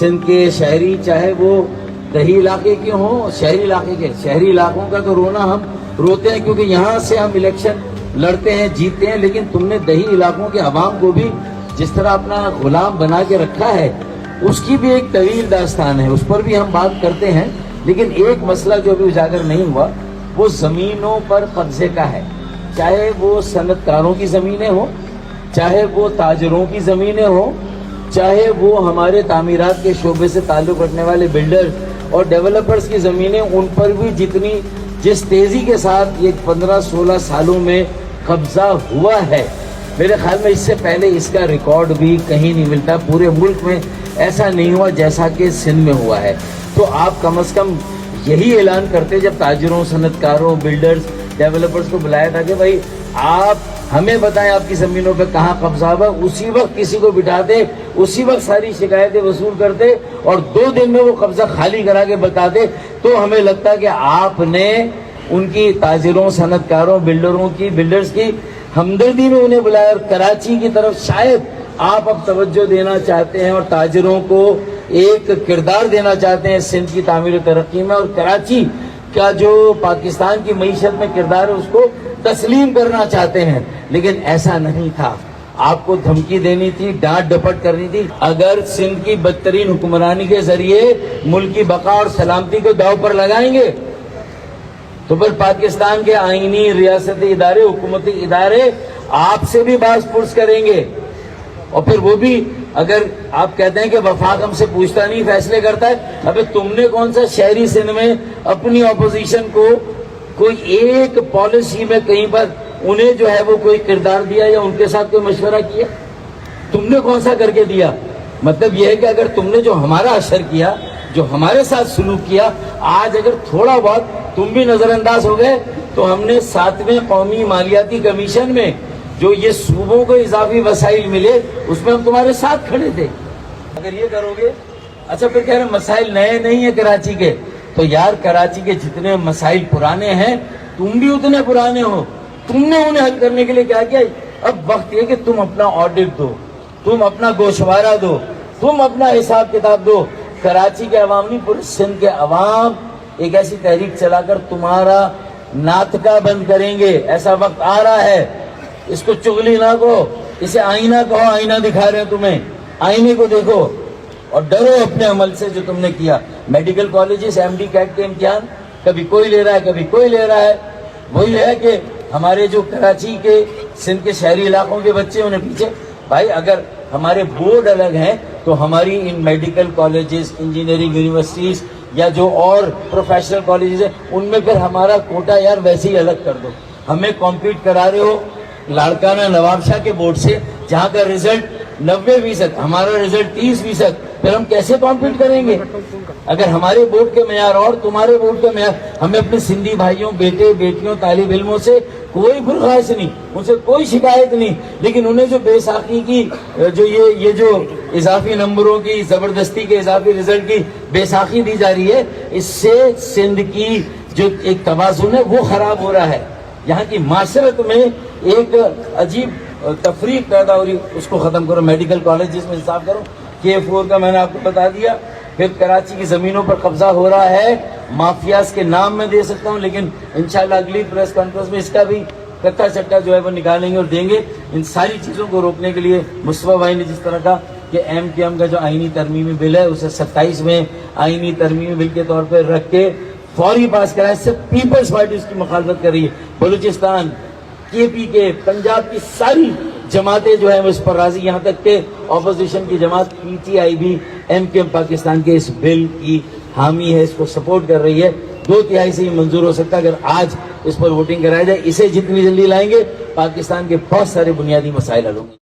सिंध के शहरी, चाहे वो दही इलाके के हों, शहरी इलाके के, शहरी इलाकों का तो रोना हम रोते हैं क्योंकि यहाँ से हम इलेक्शन लड़ते हैं, जीतते हैं, लेकिन तुमने दही इलाकों के अवाम को भी जिस तरह अपना गुलाम बना के रखा है, उसकी भी एक तवील दास्तान है, उस पर भी हम बात करते हैं। लेकिन एक मसला जो अभी उजागर नहीं हुआ वो जमीनों पर कब्जे का है, चाहे वो सनतकारों की जमीनें हो, चाहे वो ताजरों की जमीनें हो, चाहे वो हमारे तामीरात के शोबे से ताल्लुक रखने वाले बिल्डर्स और डेवलपर्स की जमीनें, उन पर भी जिस तेजी के साथ ये 15-16 सालों में कब्जा हुआ है, मेरे ख्याल में इससे पहले इसका रिकॉर्ड भी कहीं नहीं मिलता, पूरे मुल्क में ऐसा नहीं हुआ जैसा कि सिंध में हुआ है। तो आप कम से कम यही ऐलान करते जब ताजिरों, सनतकारों, बिल्डर्स, डेवलपर्स को बुलाया था कि भाई आप हमें बताएं आपकी ज़मीनों पे कहाँ कब्जा हुआ, उसी वक्त किसी को बिठाते, उसी वक्त सारी शिकायतें वसूल करते और 2 दिन में वो कब्जा खाली करा के बताते, तो हमें लगता कि आपने उनकी ताजिरों, सनतकारों, बिल्डर्स की हमदर्दी में उन्हें बुलाया। और कराची की तरफ शायद आप अब तवज्जो देना चाहते हैं और ताजिरों को एक किरदार देना चाहते हैं सिंध की तामीर और तरक्की में, और कराची का जो पाकिस्तान की मईशत में किरदार है उसको तस्लीम करना चाहते हैं, लेकिन ऐसा नहीं था। आपको धमकी देनी थी, डांट डपट करनी थी। अगर सिंध की बदतरीन हुक्मरानी के जरिए मुल्क की बका और सलामती को दांव पर लगाएंगे तो फिर पाकिस्तान के आईनी, रियासती इदारे, हुकूमती इदारे आपसे भी बात पुरस करेंगे। और फिर वो भी अगर आप कहते हैं कि वफाक हमसे पूछता नहीं, फैसले करता है, अबे तुमने कौन सा शहरी सिंध में अपनी अपोजिशन को कोई एक पॉलिसी में कहीं पर उन्हें जो है वो कोई किरदार दिया या उनके साथ कोई मशवरा किया? तुमने कौन सा करके दिया? मतलब यह है कि अगर तुमने जो हमारा असर किया, जो हमारे साथ सुलूक किया, आज अगर थोड़ा बहुत तुम भी नजरअंदाज हो गए तो हमने 7वें कौमी मालियाती कमीशन में जो ये सूबों को इजाफी वसाइल मिले उसमें हम तुम्हारे साथ खड़े थे। अगर ये करोगे, अच्छा फिर कह रहे मसाइल नए नहीं है कराची के, तो यार कराची के जितने मसाइल पुराने हैं तुम भी उतने पुराने हो, तुमने उन्हें हल करने के लिए क्या किया? अब वक्त ये कि तुम अपना ऑडिट दो, तुम अपना गोशवारा दो, तुम अपना हिसाब किताब दो। कराची के अवाम नहीं, पूरे सिंध के अवाम एक ऐसी तहरीक चलाकर तुम्हारा नातका बंद करेंगे। ऐसा वक्त आ रहा है, इसको चुगली ना कहो, इसे आईना कहो। आईना दिखा रहे हैं तुम्हें, आईने को देखो और डरो अपने अमल से जो तुमने किया। मेडिकल कॉलेजेस, MD कैट के इम्तिहान कभी कोई ले रहा है, कभी कोई ले रहा है। वही है कि हमारे जो कराची के, सिंध के शहरी इलाकों के बच्चे उन्हें पीछे, भाई अगर हमारे बोर्ड अलग हैं तो हमारी इन मेडिकल कॉलेजेस, इंजीनियरिंग यूनिवर्सिटीज या जो और प्रोफेशनल कॉलेजेस हैं उनमें फिर हमारा कोटा यार वैसे ही अलग कर दो। हमें कॉम्पीट करा रहे हो लाड़काना नवाब शाह के बोर्ड से, जहाँ का रिजल्ट 90%, हमारा रिजल्ट 30%, फिर हम कैसे कॉम्पीट करेंगे? अगर हमारे बोर्ड के मेयार और तुम्हारे बोर्ड के मेयार, हमें अपने सिंधी भाइयों, बेटे बेटियों, तालिब इल्मों से कोई बुरखास्त नहीं, उनसे कोई शिकायत नहीं, लेकिन उन्हें जो बेसाखी की, जो ये जो इजाफी नंबरों की, जबरदस्ती के इजाफी रिजल्ट की बेसाखी दी जा रही है, इससे सिंध की जो एक तवाज़ुन है वो खराब हो रहा है। यहाँ की माशरत में एक अजीब तफरीक पैदा हो रही, उसको खत्म करो। मेडिकल कॉलेज में इंसाफ करो। K4 का मैंने आपको बता दिया। फिर कराची की जमीनों पर कब्जा हो रहा है, माफियाज के नाम में दे सकता हूँ, लेकिन इंशाल्लाह अगली प्रेस कॉन्फ्रेंस में इसका भी कच्चा चट्टा जो है वो निकालेंगे और देंगे। इन सारी चीज़ों को रोकने के लिए मुस्तफा भाई ने जिस तरह का कि MKM का जो आईनी तरमीमी बिल है उसे 27वें आईनी तरमीमी बिल के तौर पर रख के फौरी पास कराए, इससे पीपल्स पार्टी उसकी मुखालफत कर रही है। बलूचिस्तान, KPK, पंजाब की सारी जमातें जो है वो इस पर राजी, यहाँ तक के ऑपोजिशन की जमात PTI भी MKM पाकिस्तान के इस बिल की हामी है, इसको सपोर्ट कर रही है। 2/3 से ये मंजूर हो सकता है अगर आज इस पर वोटिंग कराई जाए। इसे जितनी जल्दी लाएंगे पाकिस्तान के बहुत सारे बुनियादी मसाइल हल होंगे।